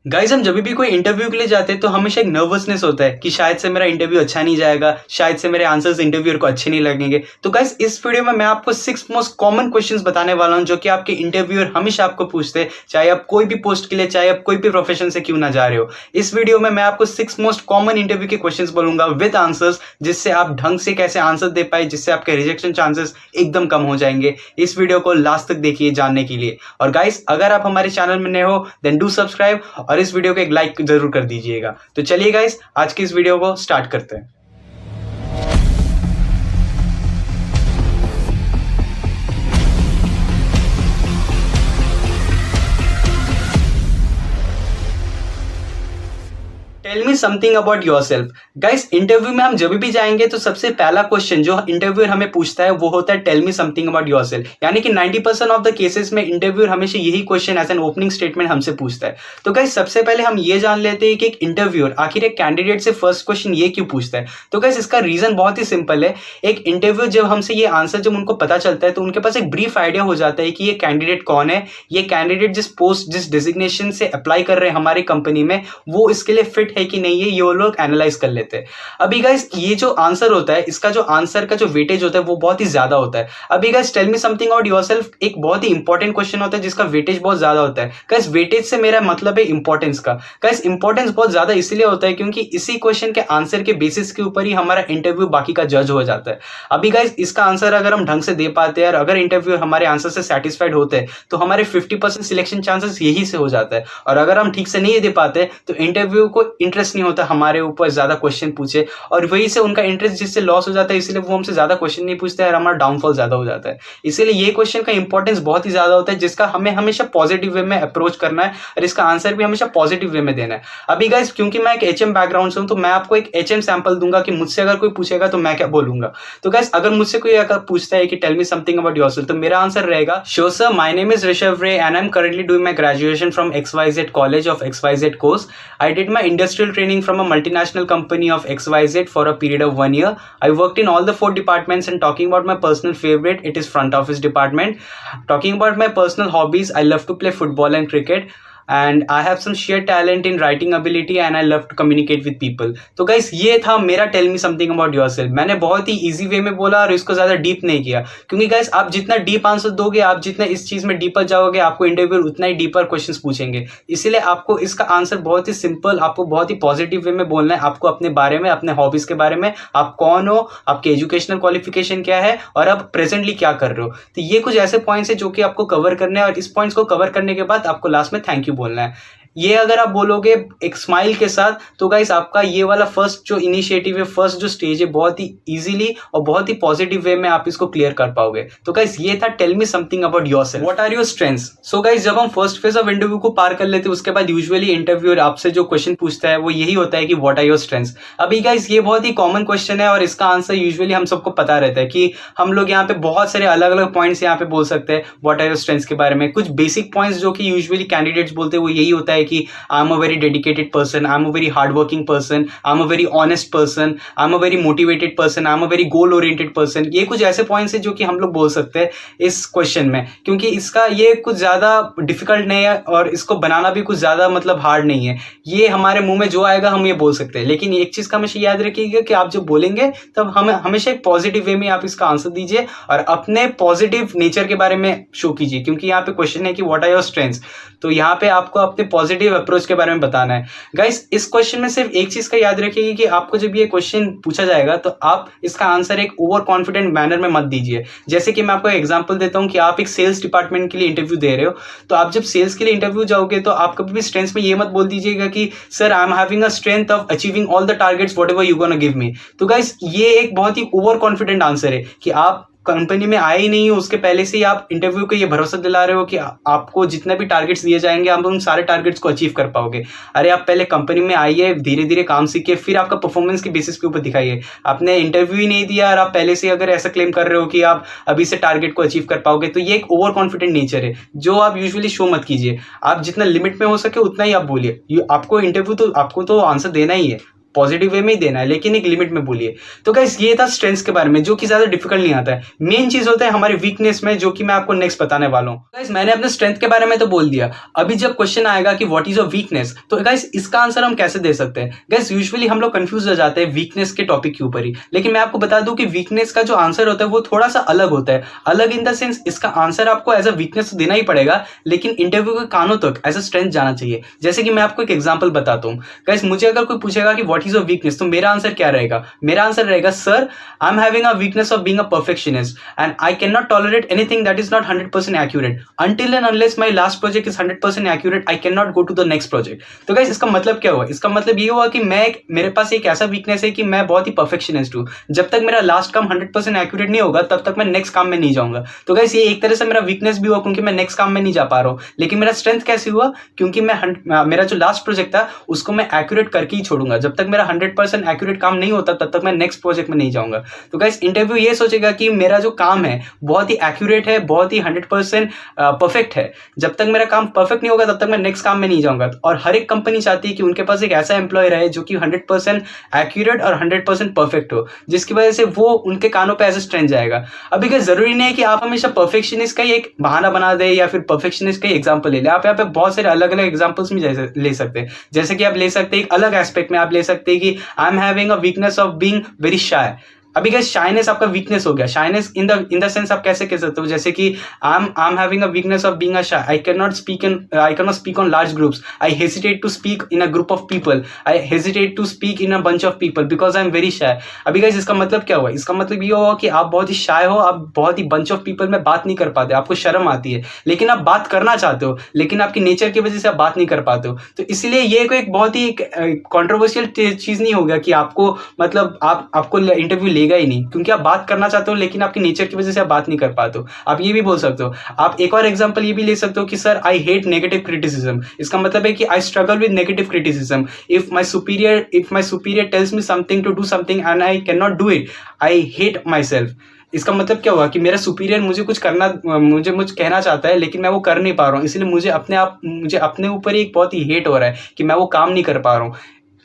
Guys हम जब भी कोई इंटरव्यू के लिए जाते हैं तो हमेशा एक नर्वसनेस होता है कि शायद से मेरा इंटरव्यू अच्छा नहीं जाएगा, शायद से मेरे आंसर्स इंटरव्यूअर को अच्छे नहीं लगेंगे। तो गाइज इस वीडियो में मैं आपको 6 मोस्ट कॉमन क्वेश्चंस बताने वाला हूं जो कि आपके इंटरव्यूअर हमेशा आपको पूछते हैं, चाहे आप कोई भी पोस्ट के लिए, चाहे आप कोई भी प्रोफेशन से क्यों ना जा रहे हो। इस वीडियो में मैं आपको 6 मोस्ट कॉमन इंटरव्यू के क्वेश्चंस बोलूंगा विद आंसर्स, जिससे आप ढंग से कैसे आंसर दे पाए, जिससे आपके रिजेक्शन चांसेस एकदम कम हो जाएंगे। इस वीडियो को लास्ट तक देखिए जानने के लिए। और गाइज अगर आप हमारे चैनल में नए हो देन डू सब्सक्राइब और इस वीडियो को एक लाइक जरूर कर दीजिएगा। तो चलिए गाइस आज की इस वीडियो को स्टार्ट करते हैं। Tell me something about yourself. Guys interview में हम जब भी जाएंगे तो सबसे पहला क्वेश्चन जो इंटरव्यूअर हमें पूछता है वो होता है tell me something about yourself. यानी कि 90% ऑफ द केसेस में इंटरव्यूअर हमेशा यही question as an opening statement हमसे पूछता है। तो गाइस सबसे पहले हम ये जान लेते हैं कि एक इंटरव्यूअर आखिर एक कैंडिडेट से फर्स्ट क्वेश्चन ये क्यों पूछता है। तो गाइस इसका रीजन बहुत ही सिंपल है। एक इंटरव्यू जब हमसे ये आंसर जब उनको पता चलता है तो उनके पास एक ब्रीफ आइडिया हो जाता है कि ये कैंडिडेट कौन है, ये कैंडिडेट जिस पोस्ट जिस डेजिग्नेशन से अप्लाई कर रहे हैं हमारी कंपनी में वो इसके लिए फिट है कि नहीं है, ये लोग एनालाइज कर लेते हैं। अभी गाइस ये जो आंसर होता है इसका जो आंसर का जो वेटेज होता है वो बहुत ही ज्यादा होता है। अभी guys tell me something about yourself एक बहुत ही इंपॉर्टेंट क्वेश्चन होता है जिसका वेटेज बहुत ज्यादा होता है। गाइस वेटेज से मेरा मतलब है इंपॉर्टेंस का। गाइस इंपॉर्टेंस बहुत ज्यादा इसलिए होता है क्योंकि इसी क्वेश्चन के आंसर के बेसिस के ऊपर ही हमारा इंटरव्यू बाकी का जज हो जाता है। अभी गाइस इसका आंसर अगर हम ढंग से दे पाते हैं और अगर इंटरव्यू हमारे आंसर से सेटिस्फाइड होते हैं तो हमारे 50% सिलेक्शन चांसेस यही से हो जाता है। और अगर हम ठीक से नहीं दे पाते तो इंटरव्यू को इंटरेस्ट नहीं होता हमारे ऊपर ज्यादा क्वेश्चन पूछे और वही से उनका इंटरेस्ट जिससे लॉस हो जाता है, इसलिए वो हमसे ज्यादा क्वेश्चन नहीं पूछते और हमारा डाउनफॉल ज्यादा हो जाता है। इसीलिए ये क्वेश्चन का इंपॉर्टेंस बहुत ही ज्यादा होता है जिसका हमें हमेशा पॉजिटिव वे में अप्रोच करना है और इसका आंसर भी हमेशा पॉजिटिव वे में देना है। अभी गाइस क्योंकि मैं एक एचएम बैकग्राउंड से हूं तो मैं आपको एक एचएम सैंपल दूंगा कि मुझसे अगर कोई पूछेगा तो मैं क्या बोलूंगा। तो गाइस अगर मुझसे कोई अगर पूछता है कि tell me something about yourself तो मेरा आंसर रहेगा sure sir, my name is Rishabh Ray and I am currently doing my graduation from XYZ college of XYZ course. I did my industrial training from a multinational company of XYZ for a period of 1 year. I worked in all the 4 departments, and talking about my personal favorite, it is front office department. Talking about my personal hobbies, I love to play football and cricket. And I have some sheer talent in writing ability and I love to communicate with people. तो guys ये था मेरा tell me something about yourself. मैंने बहुत ही easy way में बोला और इसको ज्यादा डीप नहीं किया क्योंकि गाइस आप जितना डीप आंसर दोगे, आप जितना इस चीज में डीपर जाओगे, आपको इंटरव्यू उतना ही डीपर क्वेश्चंस पूछेंगे। इसीलिए आपको इसका आंसर बहुत ही सिंपल, आपको बहुत ही पॉजिटिव वे में बोलना है। आपको अपने बारे में, अपने हॉबीज के बारे में, आप कौन हो, आपके एजुकेशनल क्वालिफिकेशन क्या है और आप प्रेजेंटली क्या कर रहे हो। तो ये कुछ ऐसे पॉइंट्स है जो कि आपको कवर करने हैं और इस पॉइंट्स को कवर करने के बाद आपको लास्ट में थैंक यू बोलना है। ये अगर आप बोलोगे एक स्माइल के साथ तो गाइस आपका ये वाला फर्स्ट जो इनिशिएटिव है, फर्स्ट जो स्टेज है, बहुत ही इजीली और बहुत ही पॉजिटिव वे में आप इसको क्लियर कर पाओगे। तो गाइस ये था tell me something about yourself, what are your strengths. So guys जब हम फर्स्ट फेज ऑफ इंटरव्यू को पार कर लेते हैं उसके बाद यूजुअली इंटरव्यूअर आपसे जो क्वेश्चन पूछता है वो यही होता है कि व्हाट आर योर स्ट्रेंथ्स। अभी गाइस ये बहुत ही कॉमन क्वेश्चन है और इसका आंसर यूजुअली हम सबको पता रहता है कि हम लोग यहाँ पे बहुत सारे अलग अलग पॉइंट्स यहाँ पे बोल सकते हैं व्हाट आर योर स्ट्रेंथ्स के बारे में। कुछ बेसिक पॉइंट्स जो कि यूजुअली कैंडिडेट्स बोलते हैं वो यही होता है कि I M very dedicated person, I'm a very hardworking person, I'm a very honest person, I'm a very motivated person, I'm a very goal oriented person। ये कुछ ऐसे पॉइंट्स हैं जो कि हम लोग बोल सकते हैं इस क्वेश्चन में, क्योंकि इसका ये कुछ ज्यादा डिफिकल्ट नहीं है और इसको बनाना भी कुछ ज्यादा मतलब हार्ड नहीं है। ये हमारे मुंह में जो आएगा हम ये बोल सकते हैं। लेकिन एक चीज का हमेशा याद रखिएगा कि आप जब बोलेंगे तब हमें हमेशा एक पॉजिटिव वे में आप इसका आंसर दीजिए और अपने पॉजिटिव नेचर के बारे में शो कीजिए, क्योंकि यहाँ पे क्वेश्चन है कि व्हाट आर योर स्ट्रेंथ्स। तो यहाँ पे आपको अपने पॉजिटिव अप्रोच के बारे में बताना है। गाइस इस क्वेश्चन में सिर्फ एक चीज का याद रखिए कि आपको जब ये क्वेश्चन पूछा जाएगा तो आप इसका आंसर एक ओवर कॉन्फिडेंट मैनर में मत दीजिए। जैसे कि मैं आपको एग्जांपल देता हूं कि आप एक सेल्स डिपार्टमेंट के लिए इंटरव्यू दे रहे हो, तो आप जब सेल्स के लिए इंटरव्यू जाओगे तो आप कभी भी स्ट्रेंथ्स में ये मत बोल दीजिएगा कि sir I am having a strength of achieving all the targets whatever you gonna give me. तो गाइस ये एक बहुत ही ओवर कॉन्फिडेंट आंसर है कि आप कंपनी में आए ही नहीं हो उसके पहले से ही आप इंटरव्यू को ये भरोसा दिला रहे हो कि आपको जितने भी टारगेट्स दिए जाएंगे आप उन सारे टारगेट्स को अचीव कर पाओगे। अरे आप पहले कंपनी में आइए, धीरे धीरे काम सीखिए, फिर आपका परफॉर्मेंस के बेसिस के ऊपर दिखाइए। आपने इंटरव्यू ही नहीं दिया और आप पहले से अगर ऐसा क्लेम कर रहे हो कि आप अभी से टारगेट को अचीव कर पाओगे तो ये एक ओवर कॉन्फिडेंट नेचर है जो आप यूजुअली शो मत कीजिए। आप जितना लिमिट में हो सके उतना ही आप बोलिए। आपको इंटरव्यू तो आपको तो आंसर देना ही है, पॉजिटिव वे में ही देना है, लेकिन एक लिमिट में बोलिए। तो गाइस ये था स्ट्रेंथ्स के बारे में, जो कि ज्यादा डिफिकल्ट नहीं आता है। मेन चीज होता है हमारी वीकनेस में, जो कि मैं आपको नेक्स्ट बताने वाला हूँ। गाइस मैंने अपने स्ट्रेंथ के बारे में तो बोल दिया, अभी जब क्वेश्चन आएगा कि व्हाट इज योर वीकनेस, तो गाइस इसका आंसर हम कैसे दे सकते हैं। गाइस यूजुअली हम लोग कंफ्यूज हो जाते हैं वीकनेस के टॉपिक के ऊपर ही, लेकिन मैं आपको बता दूं कि वीकनेस का जो आंसर होता है वो थोड़ा सा अलग होता है। अलग इन द सेंस इसका आंसर आपको एज अ वीकनेस तो देना ही पड़ेगा, लेकिन इंटरव्यू के कानों तक एज अ स्ट्रेंथ जाना चाहिए। जैसे कि मैं आपको एक एग्जांपल बताता हूँ। गाइस मुझे अगर कोई पूछेगा कि व्हाट इज योर वीकनेस, तो मेरा आंसर क्या रहेगा? मेरा आंसर रहेगा, sir I am having a weakness of being a perfectionist and I can not tolerate anything that is not 100% accurate until and unless my last project is 100% accurate I cannot go to the next project। तो guys इसका मतलब क्या हुआ? इसका मतलब ये हुआ कि मेरे पास एक ऐसा वीकनेस है कि मैं बहुत ही परफेक्शनिस्ट हूँ। जब तक मेरा लास्ट काम 100% एक्यूरेट नहीं होगा तब तक मैं नेक्स्ट काम में नहीं जाऊंगा। तो गाइस ये एक तरह से मेरा वीकनेस भी हुआ, क्योंकि मैं नेक्स्ट काम में नहीं जा पा रहा हूँ। लेकिन मेरा स्ट्रेंथ कैसे हुआ? क्योंकि मेरा जो लास्ट प्रोजेक्ट था उसको मैं एक्यूरेट करके ही छोड़ूंगा। जब तक मेरा 100% एक्यूरेट काम नहीं होता तब तक मैं नेक्स्ट प्रोजेक्ट में नहीं जाऊंगा। तो गाइस इंटरव्यू ये सोचेगा कि मेरा जो काम है बहुत ही एक्यूरेट है, बहुत ही 100% परफेक्ट है। जब तक मेरा काम परफेक्ट नहीं होगा तब तक मैं नेक्स्ट काम में नहीं जाऊंगा। और हर एक कंपनी चाहती है कि उनके पास एक ऐसा एम्प्लॉय रहे जो कि 100% एक्यूरेट और 100% परफेक्ट हो, जिसकी वजह से वो उनके कानों पे एज ए स्ट्रेंथ जाएगा। अभी क्या जरूरी नहीं है कि आप हमेशा परफेक्शनिस्ट का ही एक बहाना बना दे या फिर परफेक्शनिस्ट का ही एग्जाम्पल ले ले। आप यहाँ पे बहुत सारे अलग अलग एग्जाम्पल्स भी ले सकते हैं। जैसे कि आप ले सकते हैं एक अलग एस्पेक्ट में, आप ले सकते हैं कि I am having a weakness of being very shy. अभी गाइस शाइनेस आपका वीकनेस हो गया। शाइनेस इन द सेंस आप कैसे कह सकते हो? जैसे कि I am having a weakness of being a shy, I can not speak on large groups, I hesitate to speak in a group of people, I hesitate to speak in a bunch of people because I am very shy. अभी guys इसका मतलब क्या हुआ? इसका मतलब ये हुआ कि आप बहुत ही शाय हो, आप बहुत ही बंच ऑफ पीपल में बात नहीं कर पाते, आपको शर्म आती है, लेकिन आप बात करना चाहते हो, लेकिन आपकी नेचर की वजह से आप बात नहीं कर पाते हो। तो इसलिए ये कोई एक बहुत ही कॉन्ट्रोवर्शियल चीज नहीं होगा कि आपको मतलब आपको इंटरव्यू लेगा ही नहीं, क्योंकि आप बात करना चाहते हो लेकिन आपकी नेचर की वजह से आप बात नहीं कर पाते हो। आप ये भी बोल सकते हो। आप एक और एग्जांपल ये भी ले सकते हो कि sir I hate negative criticism. इसका मतलब है कि I struggle with negative criticism. If my superior tells me something to do something and I can not do it, I hate my self. इसका मतलब क्या हुआ कि मेरा सुपीरियर मुझे कुछ कहना चाहता है लेकिन मैं वो कर नहीं पा रहा हूँ, इसलिए मुझे अपने ऊपर एक बहुत ही हेट हो रहा है कि मैं वो काम नहीं कर पा रहा हूँ।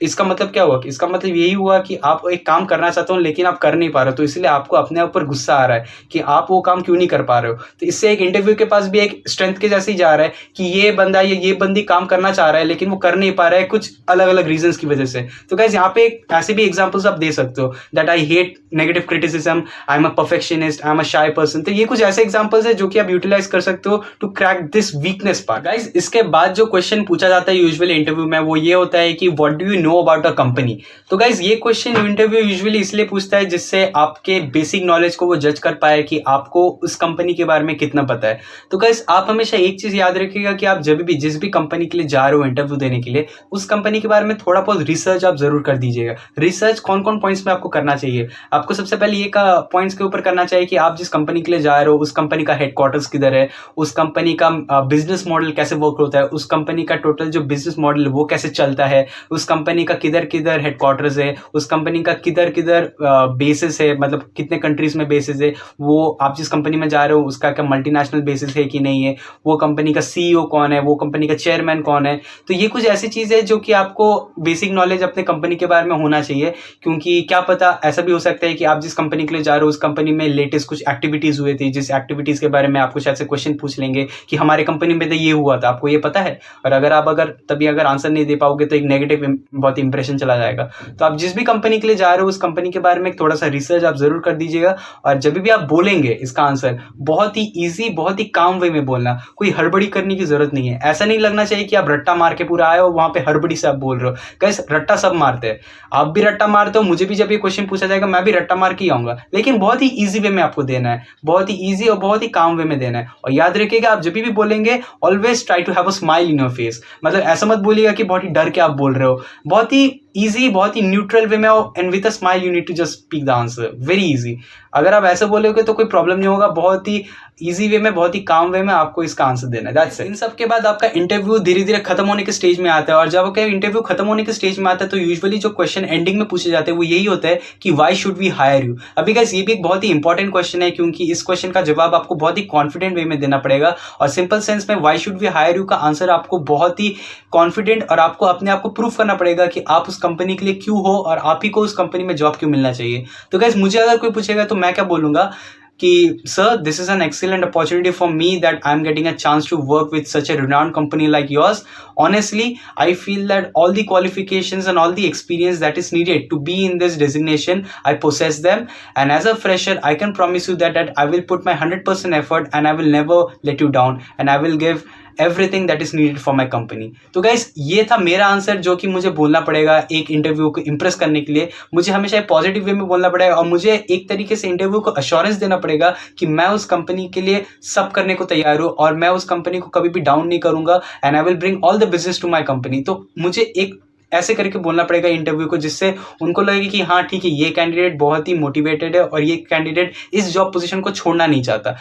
इसका मतलब क्या हुआ? इसका मतलब यही हुआ कि आप एक काम करना चाहते हो लेकिन आप कर नहीं पा रहे हो, तो इसलिए आपको अपने ऊपर गुस्सा आ रहा है कि आप वो काम क्यों नहीं कर पा रहे हो। तो इससे एक इंटरव्यू के पास भी एक स्ट्रेंथ के जैसे ही जा रहा है कि ये बंदा या ये बंदी काम करना चाह रहा है लेकिन वो कर नहीं पा रहा है कुछ अलग अलग रीजंस की वजह से। तो गाइस यहाँ पे ऐसे भी एग्जाम्पल्स आप दे सकते हो that I hate negative criticism, I am a perfectionist, I am a shy person. तो ये कुछ ऐसे एग्जाम्पल्स है जो कि आप यूटिलाइज कर सकते हो to crack this weakness part. Guys इसके बाद जो क्वेश्चन पूछा जाता है यूजुअली इंटरव्यू में वो ये होता है कि what do you know about a company. तो गाइस ये क्वेश्चन इंटरव्यू यूजुअली इसलिए पूछता है जिससे आपके बेसिक नॉलेज को वो जज कर पाए कि आपको उस कंपनी के बारे में कितना पता है। तो गाइस आप हमेशा एक चीज याद रखिएगा कि आप जब भी जिस भी कंपनी के लिए जा रहे हो इंटरव्यू देने के लिए, उस कंपनी के बारे में थोड़ा बहुत रिसर्च आप जरूर कर दीजिएगा। रिसर्च कौन कौन पॉइंट्स में आपको करना चाहिए? आपको सबसे पहले ये पॉइंट्स के ऊपर करना चाहिए कि आप जिस कंपनी के लिए जा रहे हो उस कंपनी का हेडक्वार्टर्स किधर है, उस कंपनी का बिजनेस मॉडल कैसे वर्क होता है, उस कंपनी का टोटल जो बिजनेस मॉडल वो कैसे चलता है, उस कंपनी का किधर किधर हेडक्वार्टर्स है, उस कंपनी का किधर किधर बेसिस है, मतलब कितने कंट्रीज में बेसिस है, वो आप जिस कंपनी में जा रहे हो उसका क्या मल्टीनेशनल बेसिस है कि नहीं है, वो कंपनी का सीईओ कौन है, वो कंपनी का चेयरमैन कौन है। तो ये कुछ ऐसी चीज़ है जो कि आपको बेसिक नॉलेज अपने कंपनी के बारे में होना चाहिए, क्योंकि क्या पता ऐसा भी हो सकता है कि आप जिस कंपनी के लिए जा रहे हो उस कंपनी में लेटेस्ट कुछ एक्टिविटीज़ हुए थे, जिस एक्टिविटीज़ के बारे में आपको शायद से क्वेश्चन पूछ लेंगे कि हमारे कंपनी में तो ये हुआ था, आपको ये पता है? और अगर तभी आंसर नहीं दे पाओगे तो एक नेगेटिव बहुत इंप्रेशन चला जाएगा। तो आप जिस भी कंपनी के लिए जा रहे हो उस कंपनी के बारे में थोड़ा सा रिसर्च आप जरूर कर दीजिएगा। और जब भी आप बोलेंगे इसका आंसर बहुत ही ईजी, बहुत ही काम वे में बोलना, कोई हड़बड़ी करने की जरूरत नहीं है। ऐसा नहीं लगना चाहिए कि आप रट्टा मार के पूरा आए हो वहां पे हड़बड़ी से आप बोल रहे हो। गाइस रट्टा सब मारते हैं, आप भी रट्टा मारते हो, मुझे भी जब ये क्वेश्चन पूछा जाएगा मैं भी रट्टा मार के ही आऊंगा, लेकिन बहुत ही ईजी वे में आपको देना है, बहुत ही ईजी और बहुत ही काम वे में देना है। और याद रखिएगा आप जब भी बोलेंगे always try to have a smile in your face. मतलब ऐसा मत बोलिएगा कि बहुत ही डर के आप बोल रहे हो, बहुत ही ईजी, बहुत ही न्यूट्रल वे में and with a smile you need to just speak the answer, very easy. अगर आप ऐसे बोलोगे तो कोई प्रॉब्लम नहीं होगा, बहुत ही ईजी वे में, बहुत ही काम वे में आपको इसका आंसर देना है। That's it. इन सब के बाद आपका इंटरव्यू धीरे धीरे खत्म होने के स्टेज में आता है, और जब आपका इंटरव्यू खत्म होने के स्टेज में आता है तो यूजुअली जो क्वेश्चन एंडिंग में पूछे जाते हैं वो यही होता है कि why should we hire you. अभी गाइस ये भी एक बहुत ही इंपॉर्टेंट क्वेश्चन है, क्योंकि इस क्वेश्चन का जवाब आपको बहुत ही कॉन्फिडेंट वे में देना पड़ेगा। और सिंपल सेंस में why should we hire you का आंसर आपको बहुत ही कॉन्फिडेंट और आपको अपने आप को प्रूव करना पड़ेगा कि आप उस कंपनी के लिए क्यों हो और आप ही को उस कंपनी में जॉब क्यों मिलना चाहिए। तो गाइस मुझे अगर कोई पूछेगा तो मैं क्या बोलूँगा कि sir this is an excellent opportunity for me that I am getting a chance to work with such a renowned company like yours. Honestly, I feel that all the qualifications and all the experience that is needed to be in this designation, I possess them. And as a fresher, I can promise you that I will put my 100% effort and I will never let you down. And I will give everything that is needed for my company. तो guys ये था मेरा answer जो कि मुझे बोलना पड़ेगा एक इंटरव्यू को इम्प्रेस करने के लिए। मुझे हमेशा पॉजिटिव वे में बोलना पड़ेगा और मुझे एक तरीके से इंटरव्यू को अश्योरेंस देना पड़ेगा कि मैं उस कंपनी के लिए सब करने को तैयार हूँ और मैं उस कंपनी को कभी भी डाउन नहीं करूंगा। And I will bring all the business to my company. तो मुझे एक ऐसे करके बोलना पड़ेगा इंटरव्यू को जिससे उनको लगे कि हाँ ठीक है, ये कैंडिडेट बहुत ही मोटिवेटेड है और ये कैंडिडेट इस जॉब पोजीशन को छोड़ना नहीं चाहता,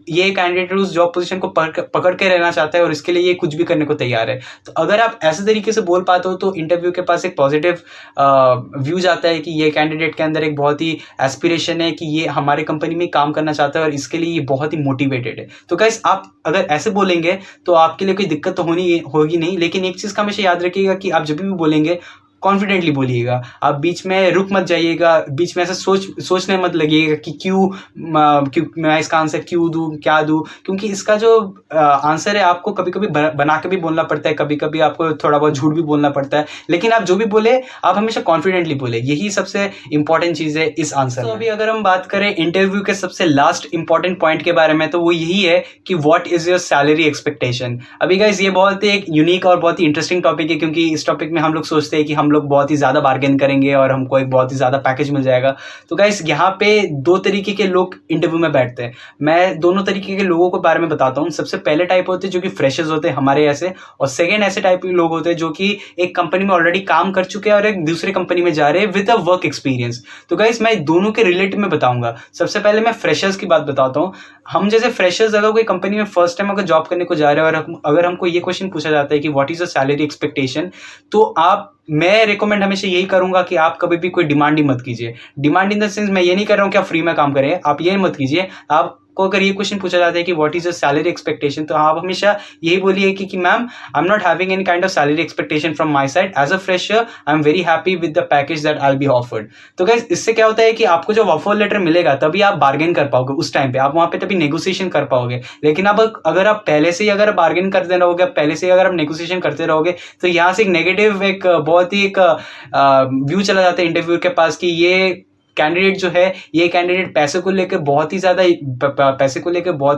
ये कैंडिडेट उस जॉब पोजीशन को पकड़ के रहना चाहता है और इसके लिए ये कुछ भी करने को तैयार है। तो अगर आप ऐसे तरीके से बोल पाते हो तो इंटरव्यू के पास एक पॉजिटिव व्यू जाता है कि ये कैंडिडेट के अंदर एक बहुत ही एस्पिरेशन है कि ये हमारे कंपनी में काम करना चाहता है और इसके लिए ये बहुत ही मोटिवेटेड है। तो गाइस आप अगर ऐसे बोलेंगे तो आपके लिए कोई दिक्कत तो होगी नहीं, लेकिन एक चीज़ का हमेशा याद रखिएगा कि आप जब भी बोलेंगे कॉन्फिडेंटली बोलिएगा। आप बीच में रुक मत जाइएगा, बीच में ऐसा सोचने मत लगिएगा कि क्यों मैं इसका आंसर क्यों दूं, क्या दूं, क्योंकि इसका जो आंसर है आपको कभी कभी बना के भी बोलना पड़ता है, कभी कभी आपको थोड़ा बहुत झूठ भी बोलना पड़ता है, लेकिन आप जो भी बोले आप हमेशा कॉन्फिडेंटली बोले, यही सबसे इंपॉर्टेंट चीज़ है इस आंसर में। तो अभी अगर हम बात करें इंटरव्यू के सबसे लास्ट इंपॉर्टेंट पॉइंट के बारे में तो वो यही है कि what is your salary expectation. अभी गाइस ये बहुत ही एक यूनिक और बहुत ही इंटरेस्टिंग टॉपिक है, क्योंकि इस टॉपिक में हम लोग सोचते हैं कि हम लोग बहुत ही ज़्यादा बार्गेन करेंगे और हमको एक बहुत ही ज़्यादा पैकेज मिल जाएगा। तो गाइस यहाँ पे दो तरीके के लोग इंटरव्यू में बैठते हैं। मैं दोनों तरीके के लोगों के बारे में बताता हूँ। सबसे पहले टाइप होते हैं जो कि फ्रेशर्स होते हैं हमारे ऐसे, और सेकेंड ऐसे टाइप के लोग होते हैं जो कि एक कंपनी में ऑलरेडी काम कर चुके हैं और एक दूसरे कंपनी में जा रहे हैं विद अ वर्क एक्सपीरियंस। तो गाइस मैं दोनों के रिलेटिव में बताऊंगा। सबसे पहले मैं फ्रेशर्स की बात बताता हूँ। हम जैसे फ्रेशर्स अगर कोई कंपनी में फर्स्ट टाइम अगर जॉब करने को जा रहे हैं और अगर हमको ये क्वेश्चन पूछा जाता है कि what is a salary expectation, तो मैं रिकमेंड हमेशा यही करूंगा कि आप कभी भी कोई डिमांड ही मत कीजिए। डिमांड इन द सेंस मैं ये नहीं कर रहा हूँ कि आप फ्री में काम करें, आप ये मत कीजिए। आपको अगर ये क्वेश्चन पूछा जाता है कि what is a salary expectation, तो आप हमेशा यही बोलिए कि ma'am I am not having any kind of salary expectation from my side, as a fresher I am very happy with the package that I will be offered. तो guys इससे क्या होता है कि आपको जब ऑफर लेटर मिलेगा तभी आप बार्गेन कर पाओगे, उस टाइम पे आप वहां पे तभी नेगोशिएशन कर पाओगे। लेकिन अब अगर आप पहले से ही अगर बार्गेन करते रहोगे, पहले से ही अगर आप नेगोशिएशन करते रहोगे, तो यहाँ से एक नेगेटिव एक बहुत ही एक व्यू चला जाता है इंटरव्यू के पास कि ये कैंडिडेट जो है, ये कैंडिडेट पैसे को लेकर बहुत ही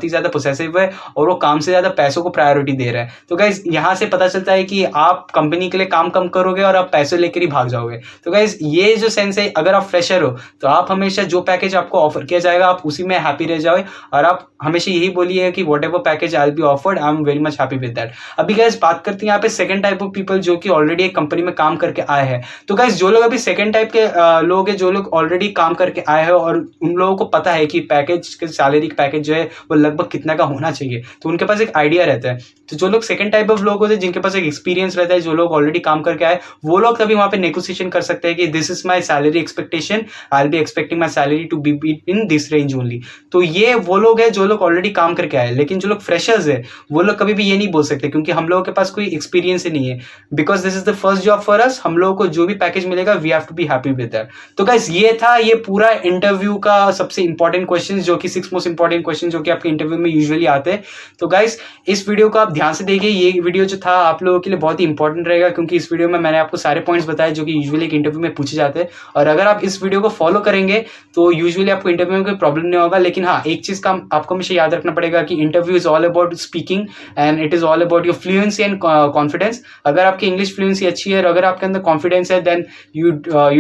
ज़्यादा पोसेसिव है और वो काम से ज़्यादा पैसों को प्रायोरिटी दे रहा है। तो गाइस यहाँ से पता चलता है कि आप कंपनी के लिए काम कम करोगे और आप पैसे लेकर ही भाग जाओगे। तो गाइस ये जो सेंस है, अगर आप फ्रेशर हो तो आप हमेशा जो पैकेज आपको ऑफर किया जाएगा आप उसी में हैप्पी रह जाओ और आप हमेशा यही बोलिए कि what ever package I will be offered I am very much happy with that. अभी गाइस बात करते हैं यहाँ पे सेकंड टाइप ऑफ पीपल जो कि ऑलरेडी एक कंपनी में काम करके आए हैं। तो गाइस जो लोग अभी सेकंड टाइप के लोग हैं, जो लोग ऑलरेडी काम करके आए हैं और उन लोगों को पता है कि पैकेज के सैलरी पैकेज जो है वो लगभग कितना का होना चाहिए, तो उनके पास एक आइडिया रहता है। तो जो लोग सेकंड टाइप ऑफ लोग होते हैं जिनके पास एक एक्सपीरियंस रहता है, जो लोग ऑलरेडी काम करके आए, वो लोग तभी वहां पे नेगोशिएशन कर सकते हैं कि this is my salary expectation, I will be expecting my salary to be in this range only. तो ये वो लोग हैं जो लोग ऑलरेडी काम करके आए। लेकिन जो लोग फ्रेशर्स है वो लोग कभी भी ये नहीं बोल सकते क्योंकि हम लोगों के पास कोई एक्सपीरियंस ही नहीं है, because this is the first job for us. हम लोगों को जो भी पैकेज मिलेगा we have to be happy with that. तो गाइस ये था ये पूरा इंटरव्यू का सबसे इंपॉर्टेंट क्वेश्चन, जो कि 6 मोस्ट इंपॉर्टेंट क्वेश्चन जो कि आपके इंटरव्यू में यूजुअली आते हैं। तो गाइस इस वीडियो को आप ध्यान से देखिए, ये वीडियो जो था आप लोगों के लिए बहुत ही इंपॉर्टेंट रहेगा क्योंकि इस वीडियो में मैंने आपको सारे पॉइंट्स बताए जो कि यूजुअली एक इंटरव्यू में पूछे जाते हैं। और अगर आप इस वीडियो को फॉलो करेंगे तो यूजुअली आपको इंटरव्यू में कोई प्रॉब्लम नहीं होगा। लेकिन हाँ, एक चीज का आपको हमेशा याद रखना पड़ेगा कि interview is all about speaking and it is all about your fluency and confidence. अगर आपकी इंग्लिश फ्लुएंसी अच्छी है और अगर आपके अंदर कॉन्फिडेंस है then you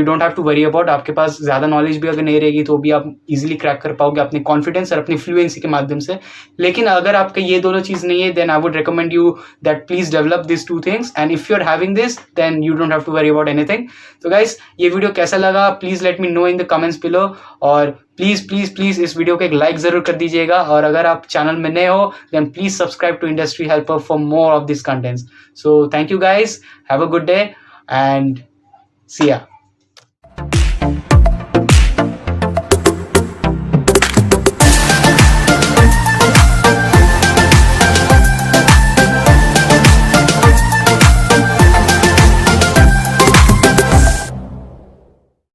don't have to worry about. आपके पास ज्यादा नॉलेज भी अगर नहीं रहेगी तो भी आप इजीली क्रैक कर पाओगे अपने कॉन्फिडेंस और अपनी फ्लुएंसी के माध्यम से। लेकिन अगर आपका ये दोनों चीज नहीं है then I would recommend you that please develop this two things and if you are having this then you don't have to worry about anything. तो गाइस ये वीडियो कैसा लगा please let me know in the comments below और please please please इस video को एक like जरूर कर दीजिएगा। और अगर आप चैनल में नए हो then please subscribe to industry helper for more of this contents. So thank you guys, have a good day and see या।